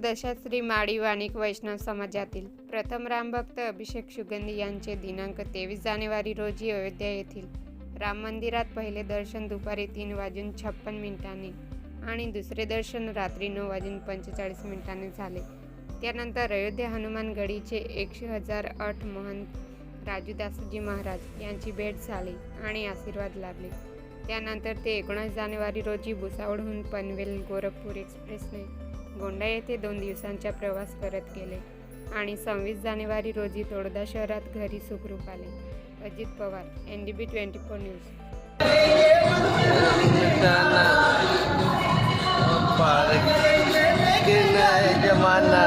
दशाश्री माळी वाणिक वैष्णव समाजातील प्रथम रामभक्त अभिषेक सुगंधी यांचे दिनांक 23 जानेवारी रोजी अयोध्या येथील राम मंदिरात पहिले दर्शन दुपारी 3:56 आणि दुसरे दर्शन रात्री 9:45 झाले. त्यानंतर अयोध्या हनुमान गडीचे 1008 महंत राजूदासजी महाराज यांची भेट झाली आणि आशीर्वाद लाभले. त्यानंतर ते 19 जानेवारी रोजी भुसावळहून पनवेल गोरखपूर एक्सप्रेसने गोंडा येथे 2 दिवसांचा प्रवास परत केले आणि 26 जानेवारी रोजी तोडदा शहरात घरी सुखरूप आले. Ajit Pawar, NDB 24 news. जमाना